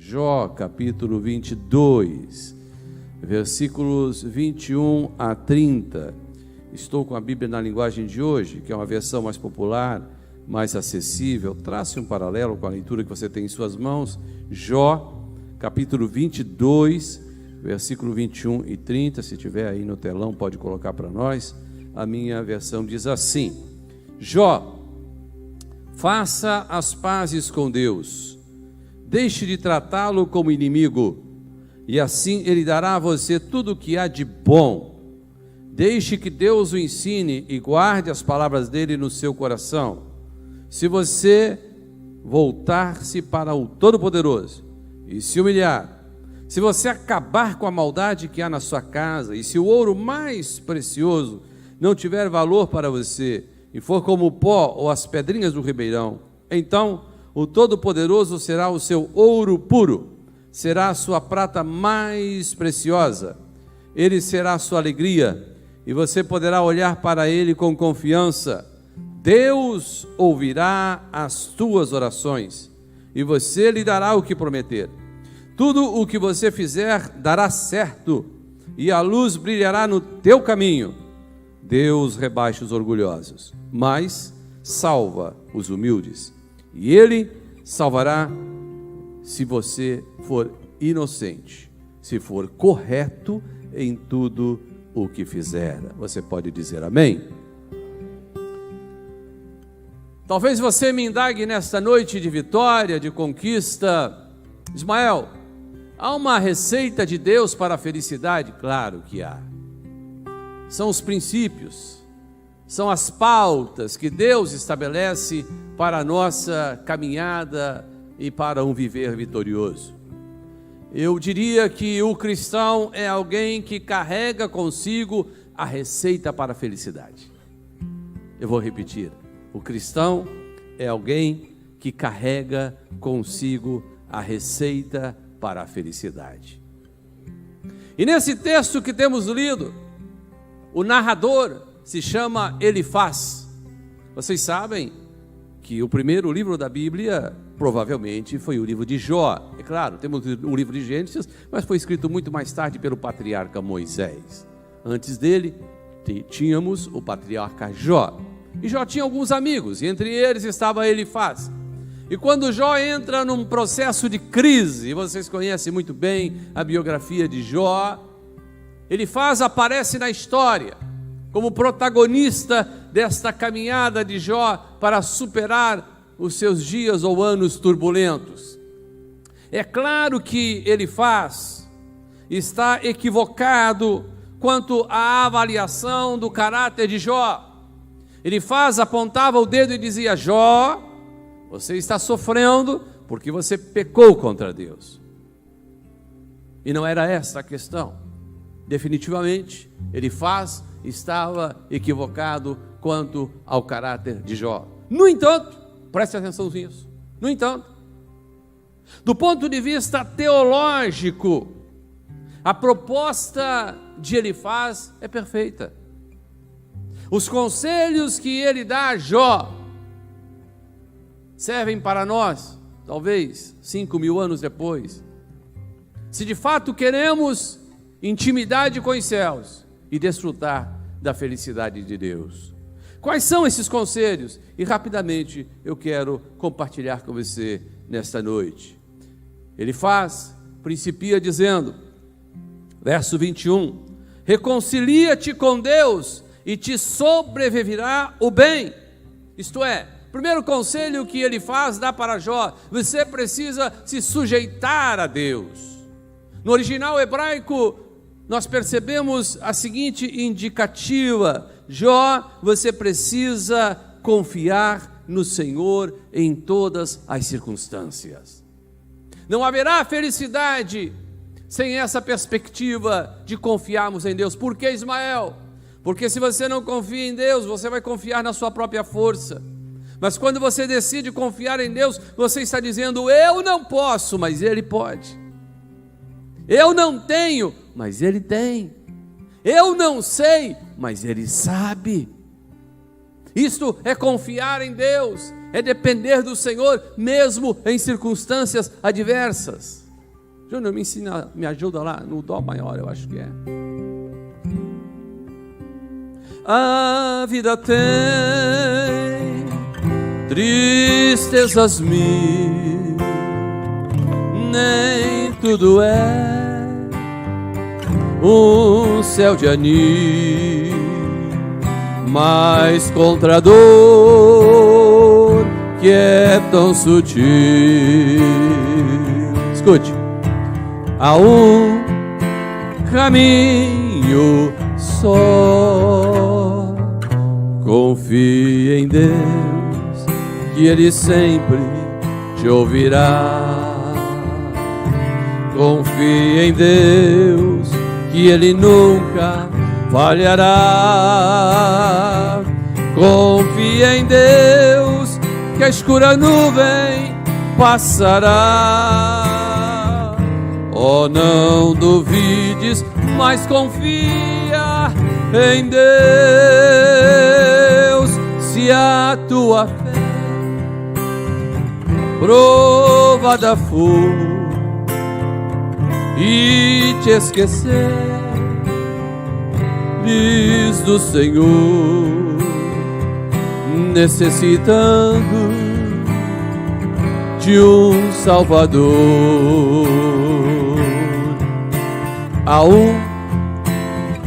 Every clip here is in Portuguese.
Jó, capítulo 22, versículos 21 a 30. Estou com a Bíblia na linguagem de hoje, que é uma versão mais popular, mais acessível. Trace um paralelo com a leitura que você tem em suas mãos. Jó, capítulo 22, versículo 21 e 30. Se tiver aí no telão, pode colocar para nós. A minha versão diz assim: Jó, faça as pazes com Deus, deixe de tratá-lo como inimigo, e assim ele dará a você tudo o que há de bom. Deixe que Deus o ensine e guarde as palavras dele no seu coração. Se você voltar-se para o Todo-Poderoso e se humilhar, se você acabar com a maldade que há na sua casa, e se o ouro mais precioso não tiver valor para você, e for como o pó ou as pedrinhas do ribeirão, então o Todo-Poderoso será o seu ouro puro, será a sua prata mais preciosa, ele será a sua alegria, e você poderá olhar para ele com confiança. Deus ouvirá as tuas orações, e você lhe dará o que prometer. Tudo o que você fizer dará certo, e a luz brilhará no teu caminho. Deus rebaixa os orgulhosos, mas salva os humildes. E ele salvará se você for inocente, se for correto em tudo o que fizer. Você pode dizer amém? Talvez você me indague nesta noite de vitória, de conquista: Ismael, há uma receita de Deus para a felicidade? Claro que há. São os princípios, são as pautas que Deus estabelece para a nossa caminhada e para um viver vitorioso. Eu diria que o cristão é alguém que carrega consigo a receita para a felicidade. Eu vou repetir: o cristão é alguém que carrega consigo a receita para a felicidade. E nesse texto que temos lido, o narrador se chama Elifaz. Vocês sabem que o primeiro livro da Bíblia provavelmente foi o livro de Jó. É claro, temos o livro de Gênesis, mas foi escrito muito mais tarde pelo patriarca Moisés. Antes dele, tínhamos o patriarca Jó. E Jó tinha alguns amigos, e entre eles estava Elifaz. E quando Jó entra num processo de crise, e vocês conhecem muito bem a biografia de Jó, Elifaz aparece na história como protagonista desta caminhada de Jó para superar os seus dias ou anos turbulentos. É claro que Elifaz está equivocado quanto à avaliação do caráter de Jó. Elifaz apontava o dedo e dizia: Jó, você está sofrendo porque você pecou contra Deus. E não era essa a questão. Definitivamente, Elifaz estava equivocado quanto ao caráter de Jó. No entanto, preste atenção nisso. No entanto, do ponto de vista teológico, a proposta de Elifaz é perfeita. Os conselhos que ele dá a Jó servem para nós, talvez 5.000 anos depois. Se de fato queremos intimidade com os céus e desfrutar da felicidade de Deus. Quais são esses conselhos? E rapidamente eu quero compartilhar com você nesta noite. Elifaz principia dizendo, verso 21, reconcilia-te com Deus e te sobreviverá o bem. Isto é, primeiro conselho que Elifaz dá para Jó: você precisa se sujeitar a Deus. No original hebraico, nós percebemos a seguinte indicativa: Jó, você precisa confiar no Senhor em todas as circunstâncias. Não haverá felicidade sem essa perspectiva de confiarmos em Deus. Por que, Ismael? Porque se você não confia em Deus, você vai confiar na sua própria força. Mas quando você decide confiar em Deus, você está dizendo: eu não posso, mas Ele pode. Eu não tenho, mas Ele tem. Eu não sei, mas Ele sabe. Isto é confiar em Deus, é depender do Senhor, mesmo em circunstâncias adversas. Júnior, me ajuda lá no dó maior, eu acho que é. A vida tem tristezas mil, nem tudo é um céu de anil, mas contra a dor que é tão sutil, escute, há um caminho só. Confie em Deus, que Ele sempre te ouvirá. Confie em Deus, que Ele nunca falhará. Confie em Deus, que a escura nuvem passará. Oh, não duvides, mas confia em Deus. Se a tua fé provada for e te esquecer do Senhor, necessitando de um Salvador, há um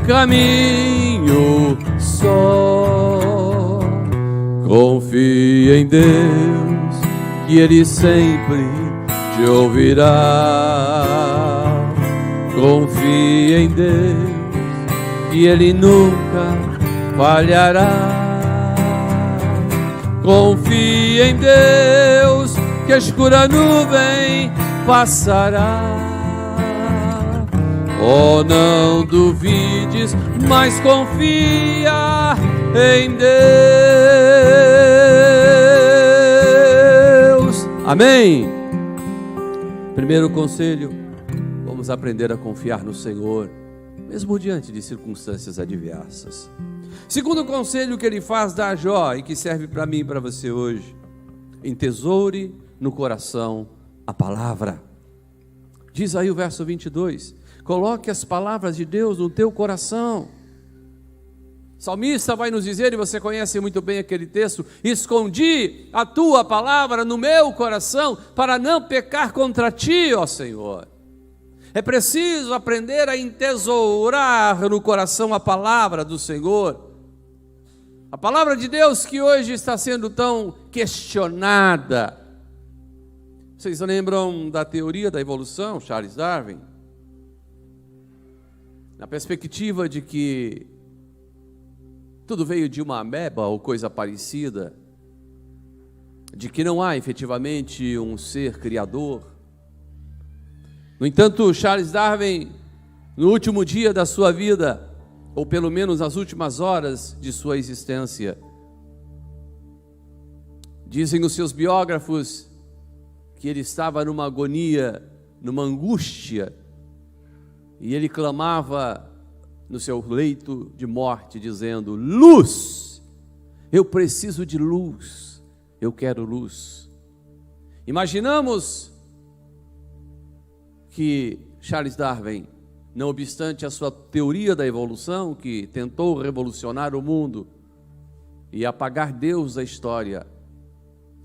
caminho só. Confie em Deus, que Ele sempre te ouvirá. Confie em Deus, que Ele nunca falhará. Confie em Deus, que a escura nuvem passará. Oh, não duvides, mas confia em Deus. Amém? Primeiro conselho, vamos aprender a confiar no Senhor, mesmo diante de circunstâncias adversas. Segundo conselho que ele faz da Jó e que serve para mim e para você hoje: entesoure no coração a palavra. Diz aí o verso 22, coloque as palavras de Deus no teu coração. O salmista vai nos dizer, e você conhece muito bem aquele texto: escondi a tua palavra no meu coração para não pecar contra ti, ó Senhor. É preciso aprender a entesourar no coração a palavra do Senhor. A palavra de Deus que hoje está sendo tão questionada. Vocês lembram da teoria da evolução, Charles Darwin? Na perspectiva de que tudo veio de uma ameba ou coisa parecida, de que não há efetivamente um ser criador. No entanto, Charles Darwin, no último dia da sua vida, ou pelo menos nas últimas horas de sua existência, dizem os seus biógrafos que ele estava numa agonia, numa angústia, e ele clamava no seu leito de morte, dizendo: luz, eu preciso de luz, eu quero luz. Imaginamos que Charles Darwin, não obstante a sua teoria da evolução, que tentou revolucionar o mundo e apagar Deus da história,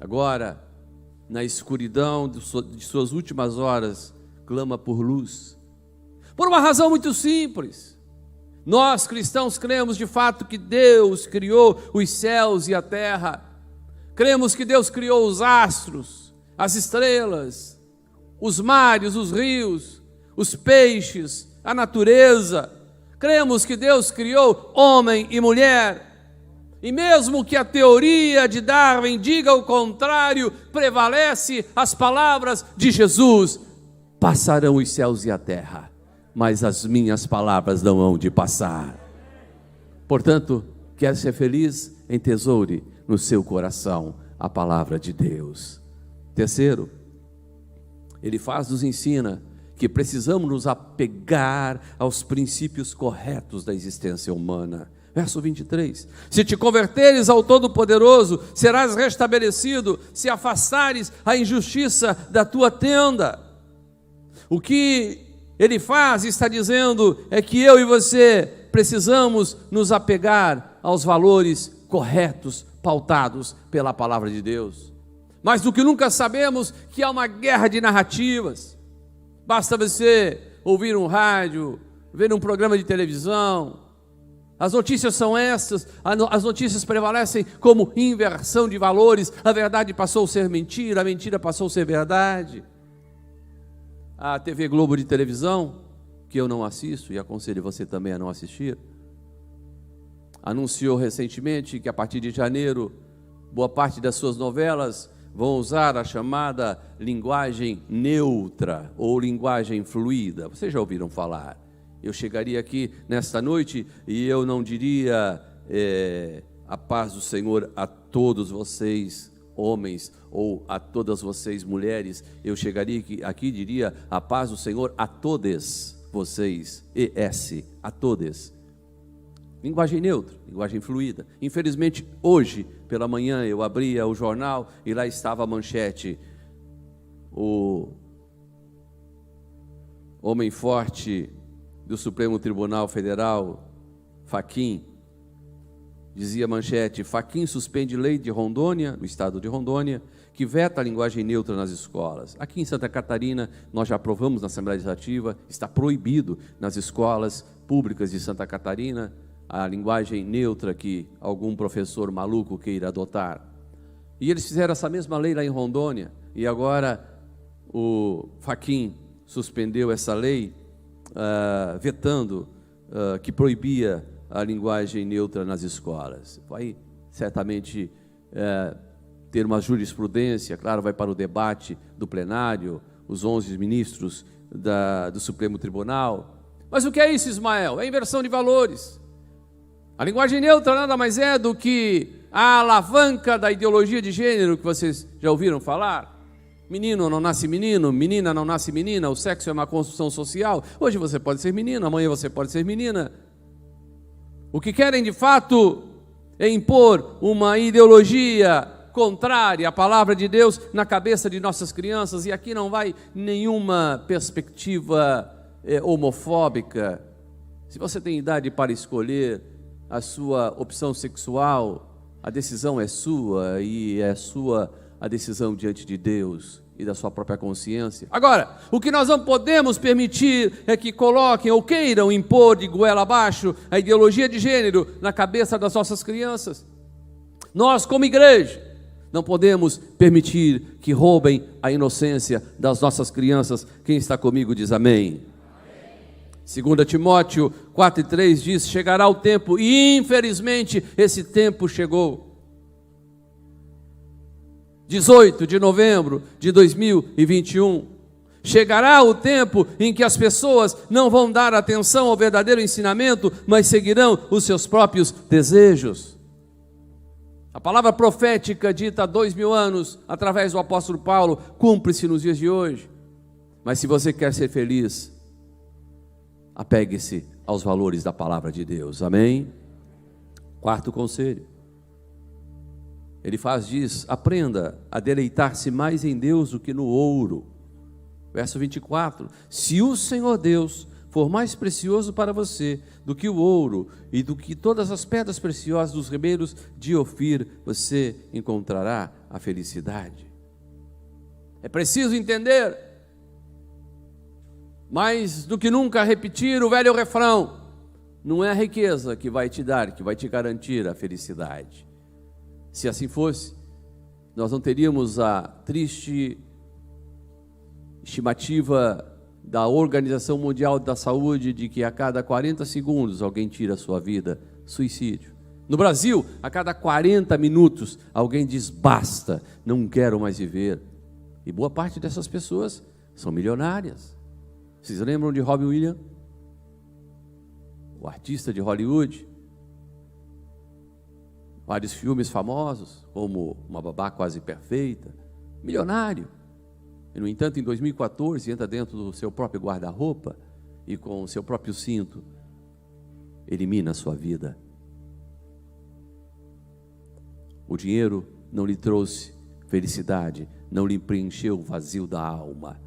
agora, na escuridão de suas últimas horas, clama por luz. Por uma razão muito simples. Nós cristãos cremos de fato que Deus criou os céus e a terra. Cremos que Deus criou os astros, as estrelas, os mares, os rios, os peixes, a natureza. Cremos que Deus criou homem e mulher. E mesmo que a teoria de Darwin diga o contrário, prevalece as palavras de Jesus: passarão os céus e a terra, mas as minhas palavras não hão de passar. Portanto, quer ser feliz? Entesoure no seu coração a palavra de Deus. Terceiro, ele nos ensina que precisamos nos apegar aos princípios corretos da existência humana. Verso 23, se te converteres ao Todo-Poderoso, serás restabelecido, se afastares a injustiça da tua tenda. O que ele faz, está dizendo, é que eu e você precisamos nos apegar aos valores corretos, pautados pela palavra de Deus. Mais do que nunca sabemos que há uma guerra de narrativas. Basta você ouvir um rádio, ver um programa de televisão. As notícias são essas, as notícias prevalecem como inversão de valores. A verdade passou a ser mentira, a mentira passou a ser verdade. A TV Globo de televisão, que eu não assisto e aconselho você também a não assistir, anunciou recentemente que a partir de janeiro, boa parte das suas novelas vão usar a chamada linguagem neutra ou linguagem fluida. Vocês já ouviram falar? Eu chegaria aqui nesta noite e eu não diria a paz do Senhor a todos vocês, homens, ou a todas vocês, mulheres. Eu chegaria aqui e diria a paz do Senhor a todes vocês, a todes. Linguagem neutra, linguagem fluida. Infelizmente, hoje, pela manhã, eu abria o jornal e lá estava a manchete: o homem forte do Supremo Tribunal Federal, Fachin, dizia a manchete: Fachin suspende lei de Rondônia, no estado de Rondônia, que veta a linguagem neutra nas escolas. Aqui em Santa Catarina, nós já aprovamos na Assembleia Legislativa, está proibido nas escolas públicas de Santa Catarina a linguagem neutra que algum professor maluco queira adotar. E eles fizeram essa mesma lei lá em Rondônia, e agora o Fachin suspendeu essa lei, vetando, que proibia a linguagem neutra nas escolas. Vai certamente ter uma jurisprudência, claro, vai para o debate do plenário, os 11 ministros do Supremo Tribunal. Mas o que é isso, Ismael? É inversão de valores. A linguagem neutra nada mais é do que a alavanca da ideologia de gênero que vocês já ouviram falar. Menino não nasce menino, menina não nasce menina, o sexo é uma construção social. Hoje você pode ser menino, amanhã você pode ser menina. O que querem de fato é impor uma ideologia contrária à palavra de Deus na cabeça de nossas crianças, e aqui não vai nenhuma perspectiva homofóbica. Se você tem idade para escolher a sua opção sexual, a decisão é sua, e é sua a decisão diante de Deus e da sua própria consciência. Agora, o que nós não podemos permitir é que coloquem ou queiram impor de goela abaixo a ideologia de gênero na cabeça das nossas crianças. Nós, como igreja, não podemos permitir que roubem a inocência das nossas crianças. Quem está comigo diz amém. 2 Timóteo 4:3 diz: chegará o tempo, e infelizmente esse tempo chegou. 18 de novembro de 2021, chegará o tempo em que as pessoas não vão dar atenção ao verdadeiro ensinamento, mas seguirão os seus próprios desejos. A palavra profética dita há 2000 anos, através do apóstolo Paulo, cumpre-se nos dias de hoje. Mas se você quer ser feliz, apegue-se aos valores da palavra de Deus, amém? Quarto conselho, ele diz: aprenda a deleitar-se mais em Deus do que no ouro. Verso 24, se o Senhor Deus for mais precioso para você do que o ouro e do que todas as pedras preciosas dos ribeiros de Ofir, você encontrará a felicidade. É preciso entender, mais do que nunca repetir o velho refrão: não é a riqueza que vai te dar, que vai te garantir a felicidade. Se assim fosse, nós não teríamos a triste estimativa da Organização Mundial da Saúde de que a cada 40 segundos alguém tira a sua vida, suicídio. No Brasil, a cada 40 minutos alguém diz basta, não quero mais viver. E boa parte dessas pessoas são milionárias. Vocês lembram de Robin Williams? O artista de Hollywood? Vários filmes famosos, como Uma Babá Quase Perfeita. Milionário. E, no entanto, em 2014, entra dentro do seu próprio guarda-roupa e com o seu próprio cinto, elimina a sua vida. O dinheiro não lhe trouxe felicidade, não lhe preencheu o vazio da alma.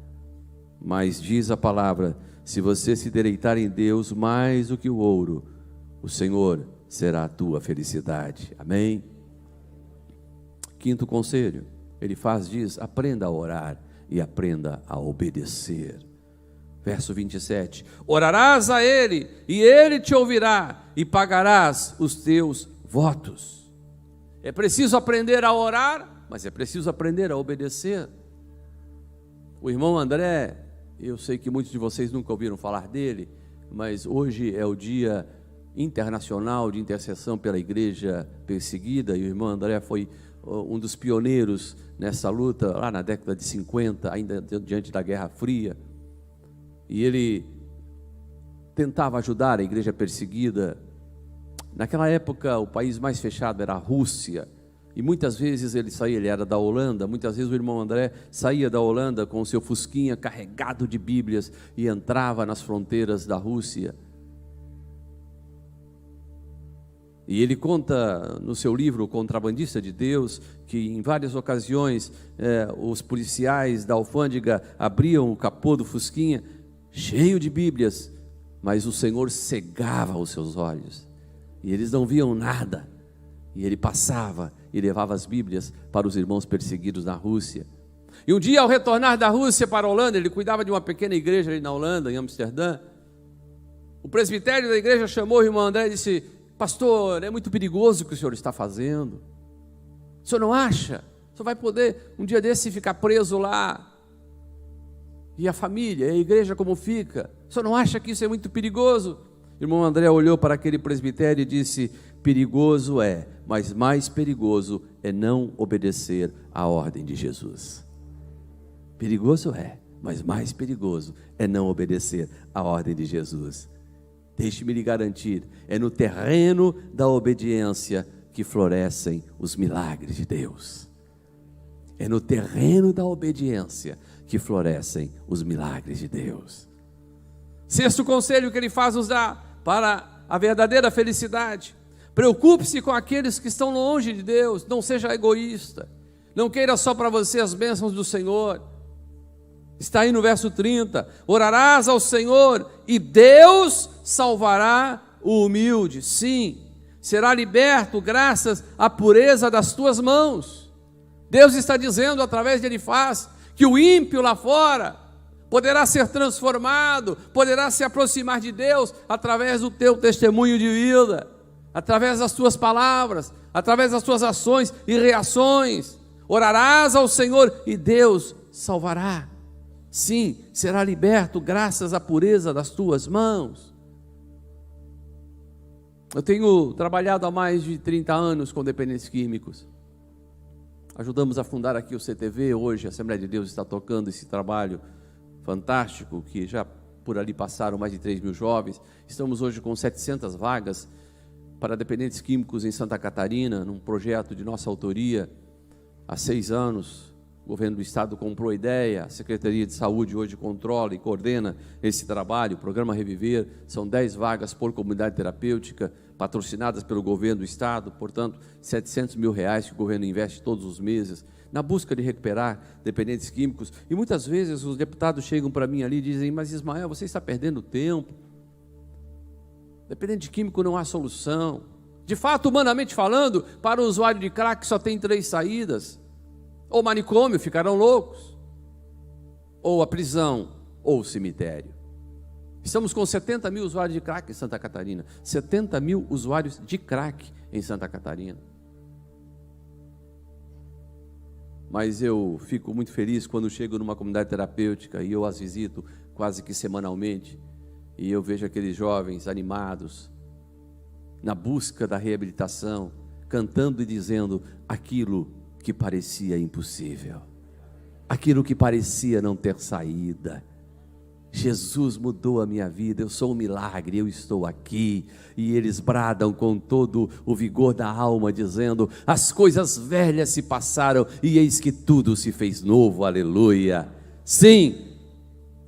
Mas diz a palavra: se você se deleitar em Deus mais do que o ouro, o Senhor será a tua felicidade. Amém? Quinto conselho, ele diz: aprenda a orar e aprenda a obedecer. Verso 27, orarás a Ele, e Ele te ouvirá, e pagarás os teus votos. É preciso aprender a orar, mas é preciso aprender a obedecer. O irmão André, eu sei que muitos de vocês nunca ouviram falar dele, mas hoje é o dia internacional de intercessão pela igreja perseguida, e o irmão André foi um dos pioneiros nessa luta, lá na década de 50, ainda diante da Guerra Fria, e ele tentava ajudar a igreja perseguida. Naquela época o país mais fechado era a Rússia, e muitas vezes ele era da Holanda, muitas vezes o irmão André saía da Holanda com o seu fusquinha carregado de Bíblias e entrava nas fronteiras da Rússia. E ele conta no seu livro, O Contrabandista de Deus, que em várias ocasiões os policiais da alfândega abriam o capô do fusquinha, cheio de Bíblias, mas o Senhor cegava os seus olhos, e eles não viam nada, e ele passava e levava as Bíblias para os irmãos perseguidos na Rússia. E um dia, ao retornar da Rússia para a Holanda, ele cuidava de uma pequena igreja ali na Holanda, em Amsterdã. O presbitério da igreja chamou o irmão André e disse: pastor, é muito perigoso o que o senhor está fazendo. O senhor não acha? O senhor vai poder um dia desse ficar preso lá? E a família, a igreja como fica? O senhor não acha que isso é muito perigoso? O irmão André olhou para aquele presbitério e disse: perigoso é, mas mais perigoso é não obedecer à ordem de Jesus. Perigoso é, mas mais perigoso é não obedecer à ordem de Jesus. Deixe-me lhe garantir, é no terreno da obediência que florescem os milagres de Deus. É no terreno da obediência que florescem os milagres de Deus. Sexto conselho que ele nos dá para a verdadeira felicidade: preocupe-se com aqueles que estão longe de Deus, não seja egoísta, não queira só para você as bênçãos do Senhor. Está aí no verso 30, orarás ao Senhor e Deus salvará o humilde. Sim, será liberto graças à pureza das tuas mãos. Deus está dizendo através de Elifaz que o ímpio lá fora poderá ser transformado, poderá se aproximar de Deus através do teu testemunho de vida, através das tuas palavras, através das tuas ações e reações. Orarás ao Senhor e Deus salvará. Sim, será liberto graças à pureza das tuas mãos. Eu tenho trabalhado há mais de 30 anos com dependentes químicos. Ajudamos a fundar aqui o CTV, hoje a Assembleia de Deus está tocando esse trabalho fantástico, que já por ali passaram mais de 3.000 jovens. Estamos hoje com 700 vagas para dependentes químicos em Santa Catarina, num projeto de nossa autoria. Há 6 anos, o governo do estado comprou a ideia, a Secretaria de Saúde hoje controla e coordena esse trabalho. O programa Reviver, são 10 vagas por comunidade terapêutica, patrocinadas pelo governo do estado, portanto, R$700 mil que o governo investe todos os meses, na busca de recuperar dependentes químicos. E muitas vezes os deputados chegam para mim ali e dizem: mas Ismael, você está perdendo tempo, dependente químico não há solução. De fato, humanamente falando, para o usuário de crack só tem 3 saídas: ou manicômio, ficarão loucos, ou a prisão, ou o cemitério. Estamos com 70 mil usuários de crack em Santa Catarina, 70 mil usuários de crack em Santa Catarina. Mas eu fico muito feliz quando chego numa comunidade terapêutica e eu as visito quase que semanalmente, e eu vejo aqueles jovens animados, na busca da reabilitação, cantando e dizendo aquilo que parecia impossível, aquilo que parecia não ter saída. Jesus mudou a minha vida, eu sou um milagre, eu estou aqui. E eles bradam com todo o vigor da alma, dizendo: as coisas velhas se passaram e eis que tudo se fez novo, aleluia. Sim,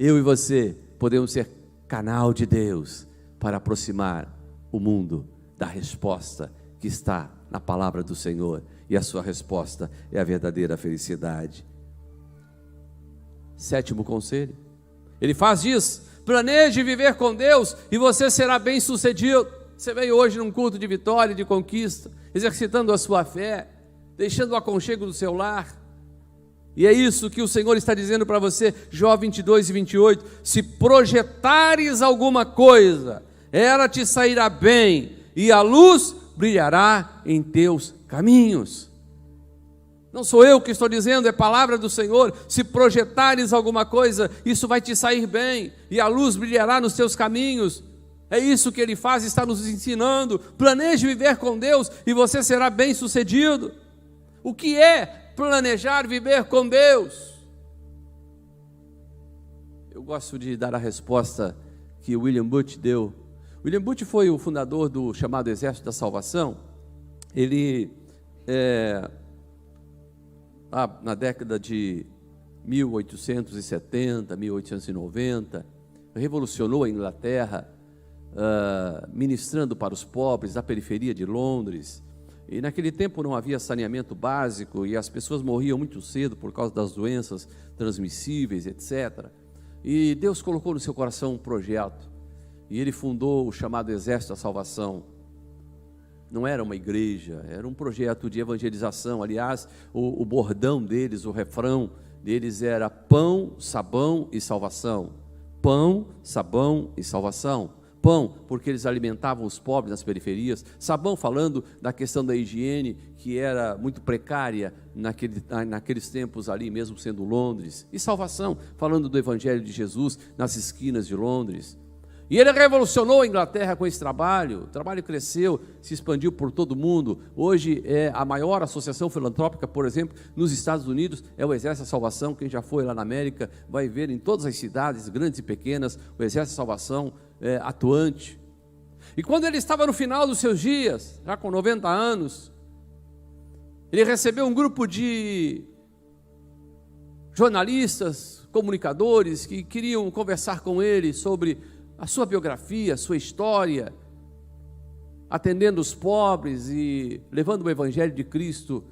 eu e você podemos ser canal de Deus para aproximar o mundo da resposta que está na palavra do Senhor, e a sua resposta é a verdadeira felicidade. Sétimo conselho: Ele faz isso. Planeje viver com Deus e você será bem sucedido. Você veio hoje num culto de vitória, de conquista, exercitando a sua fé, deixando o aconchego do seu lar. E é isso que o Senhor está dizendo para você, Jó 22 e 28, se projetares alguma coisa, ela te sairá bem, e a luz brilhará em teus caminhos. Não sou eu que estou dizendo, é palavra do Senhor. Se projetares alguma coisa, isso vai te sair bem, e a luz brilhará nos teus caminhos. É isso que Ele faz, está nos ensinando. Planeje viver com Deus, e você será bem sucedido. O que é planejar viver com Deus? Eu gosto de dar a resposta que William Booth deu. William Booth foi o fundador do chamado Exército da Salvação. Ele, na década de 1870, 1890, revolucionou a Inglaterra, ministrando para os pobres da periferia de Londres. E naquele tempo não havia saneamento básico e as pessoas morriam muito cedo por causa das doenças transmissíveis, etc. E Deus colocou no seu coração um projeto, e ele fundou o chamado Exército da Salvação. Não era uma igreja, era um projeto de evangelização. Aliás, o bordão deles, o refrão deles era pão, sabão e salvação. Pão, sabão e salvação. Pão, porque eles alimentavam os pobres nas periferias. Sabão, falando da questão da higiene, que era muito precária naqueles tempos ali, mesmo sendo Londres. E salvação, falando do Evangelho de Jesus nas esquinas de Londres. E ele revolucionou a Inglaterra com esse trabalho. O trabalho cresceu, se expandiu por todo o mundo. Hoje é a maior associação filantrópica, por exemplo, nos Estados Unidos, é o Exército da Salvação. Quem já foi lá na América vai ver em todas as cidades, grandes e pequenas, o Exército da Salvação atuante. E quando ele estava no final dos seus dias, já com 90 anos, ele recebeu um grupo de jornalistas, comunicadores, que queriam conversar com ele sobre a sua biografia, a sua história, atendendo os pobres e levando o Evangelho de Cristo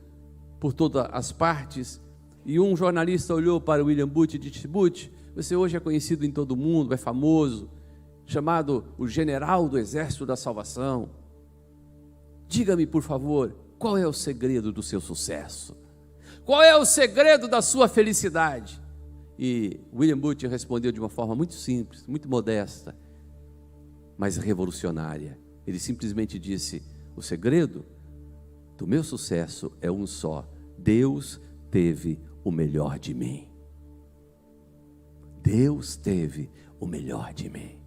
por todas as partes. E um jornalista olhou para William Booth e disse: Booth, você hoje é conhecido em todo o mundo, é famoso, chamado o general do Exército da Salvação. Diga-me, por favor, qual é o segredo do seu sucesso? Qual é o segredo da sua felicidade? E William Booth respondeu de uma forma muito simples, muito modesta, mas revolucionária. Ele simplesmente disse: o segredo do meu sucesso é um só: Deus teve o melhor de mim. Deus teve o melhor de mim.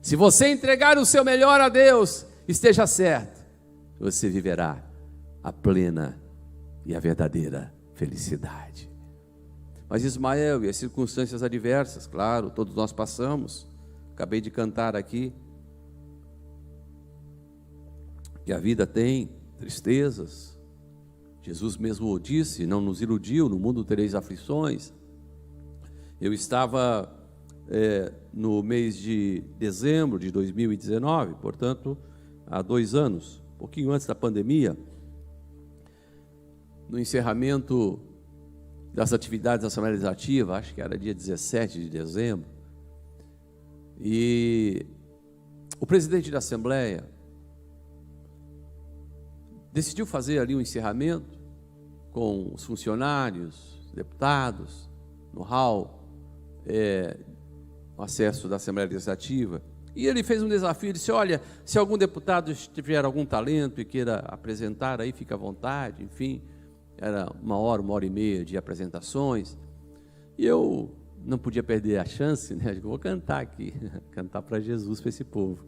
Se você entregar o seu melhor a Deus, esteja certo, você viverá a plena e a verdadeira felicidade. Mas Ismael, e as circunstâncias adversas, claro, todos nós passamos. Acabei de cantar aqui que a vida tem tristezas. Jesus mesmo disse, não nos iludiu: no mundo tereis aflições. Eu estava no mês de dezembro de 2019, portanto, há 2 anos, um pouquinho antes da pandemia, no encerramento das atividades da Assembleia Legislativa, acho que era dia 17 de dezembro, e o presidente da Assembleia decidiu fazer ali um encerramento com os funcionários, deputados, no hall, o acesso da Assembleia Legislativa, e ele fez um desafio, disse: olha, se algum deputado tiver algum talento e queira apresentar, aí fica à vontade. Enfim, era 1 hora, 1h30 de apresentações, e eu não podia perder a chance, né? Eu vou cantar aqui, cantar para Jesus, para esse povo.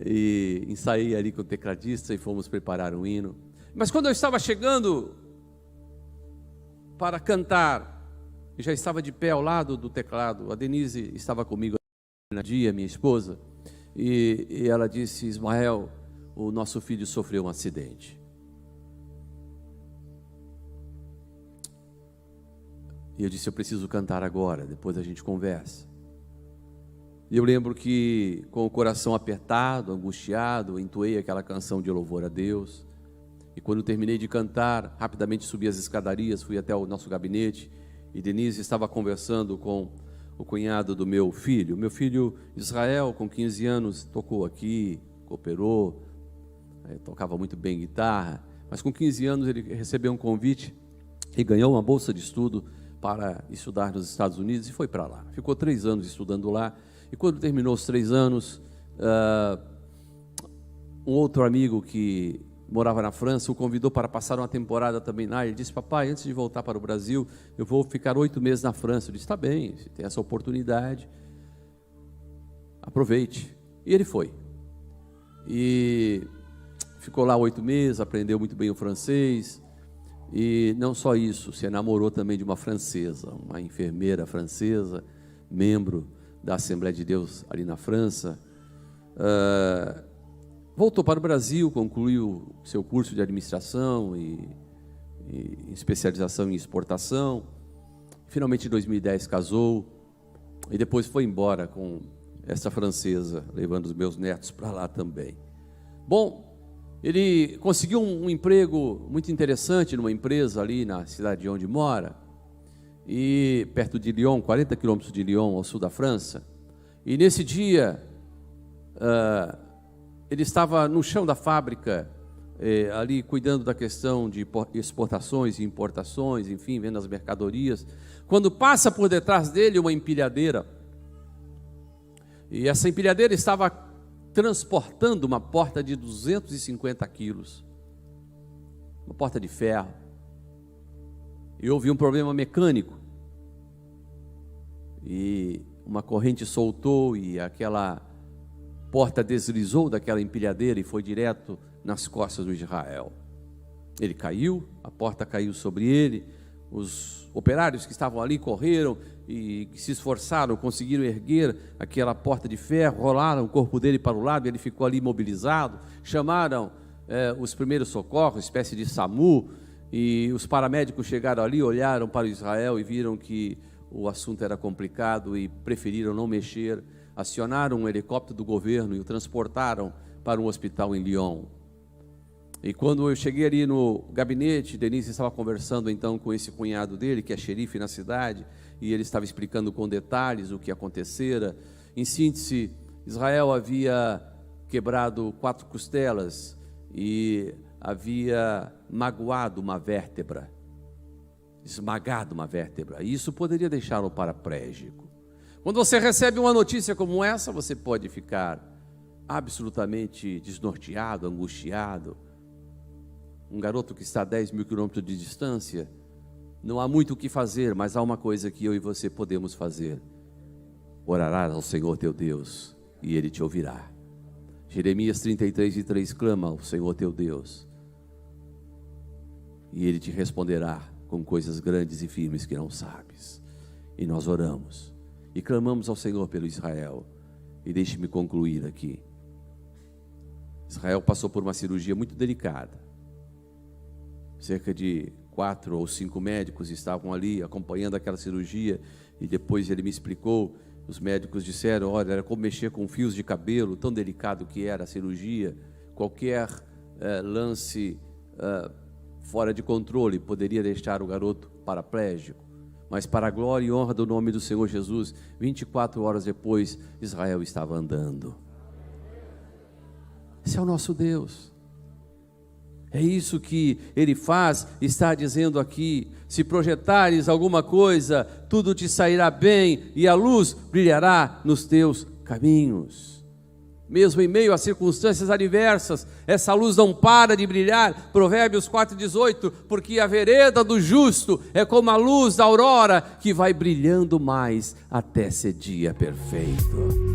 E ensaiei ali com o tecladista e fomos preparar um hino. Mas quando eu estava chegando para cantar, eu já estava de pé ao lado do teclado, a Denise estava comigo no dia, minha esposa, e ela disse: Ismael, o nosso filho sofreu um acidente. E eu disse: eu preciso cantar agora, depois a gente conversa. E eu lembro que, com o coração apertado, angustiado, eu entoei aquela canção de louvor a Deus. E quando terminei de cantar, rapidamente subi as escadarias, fui até o nosso gabinete, e Denise estava conversando com o cunhado do meu filho. Meu filho Israel, com 15 anos, tocou aqui, cooperou, tocava muito bem guitarra, mas com 15 anos ele recebeu um convite e ganhou uma bolsa de estudo para estudar nos Estados Unidos e foi para lá. Ficou 3 anos estudando lá, e quando terminou os 3 anos, um outro amigo que morava na França o convidou para passar uma temporada também lá. Ele disse: papai, antes de voltar para o Brasil, eu vou ficar 8 meses na França. Eu disse: está bem, se tem essa oportunidade, aproveite. E ele foi. E ficou lá 8 meses, aprendeu muito bem o francês. E não só isso, se enamorou também de uma francesa, uma enfermeira francesa, membro da Assembleia de Deus ali na França. Voltou para o Brasil, concluiu seu curso de administração e especialização em exportação. Finalmente, em 2010, casou e depois foi embora com essa francesa, levando os meus netos para lá também. Bom, ele conseguiu um emprego muito interessante numa empresa ali na cidade onde mora, e perto de Lyon, 40 quilômetros de Lyon, ao sul da França. E nesse dia, ele estava no chão da fábrica, ali cuidando da questão de exportações e importações, enfim, vendo as mercadorias, quando passa por detrás dele uma empilhadeira. E essa empilhadeira estava transportando uma porta de 250 quilos, uma porta de ferro. E houve um problema mecânico, e uma corrente soltou e aquela porta deslizou daquela empilhadeira e foi direto nas costas do Israel. Ele caiu, a porta caiu sobre ele, os operários que estavam ali correram e se esforçaram, conseguiram erguer aquela porta de ferro, rolaram o corpo dele para o lado, ele ficou ali imobilizado, chamaram os primeiros socorros, espécie de SAMU, e os paramédicos chegaram ali, olharam para Israel e viram que o assunto era complicado e preferiram não mexer, acionaram um helicóptero do governo e o transportaram para um hospital em Lyon. E quando eu cheguei ali no gabinete, Denise estava conversando então com esse cunhado dele, que é xerife na cidade, e ele estava explicando com detalhes o que acontecera. Em síntese, Israel havia quebrado 4 costelas e havia magoado uma vértebra, esmagado uma vértebra, e isso poderia deixá-lo paraplégico. Quando você recebe uma notícia como essa, você pode ficar absolutamente desnorteado, angustiado. Um garoto que está a 10 mil quilômetros de distância, não há muito o que fazer, mas há uma coisa que eu e você podemos fazer: orarás ao Senhor teu Deus e Ele te ouvirá. Jeremias 33:3 clama ao Senhor teu Deus e Ele te responderá com coisas grandes e firmes que não sabes. E nós oramos e clamamos ao Senhor pelo Israel. E deixe-me concluir aqui. Israel passou por uma cirurgia muito delicada. Cerca de 4 ou 5 médicos estavam ali acompanhando aquela cirurgia, e depois ele me explicou. Os médicos disseram: olha, era como mexer com fios de cabelo, tão delicado que era a cirurgia. Qualquer lance fora de controle poderia deixar o garoto paraplégico. Mas para a glória e honra do nome do Senhor Jesus, 24 horas depois, Israel estava andando. Esse é o nosso Deus. É isso que Ele faz, está dizendo aqui: se projetares alguma coisa, tudo te sairá bem e a luz brilhará nos teus caminhos. Mesmo em meio a circunstâncias adversas, essa luz não para de brilhar. Provérbios 4:18, porque a vereda do justo é como a luz da aurora, que vai brilhando mais até ser dia perfeito.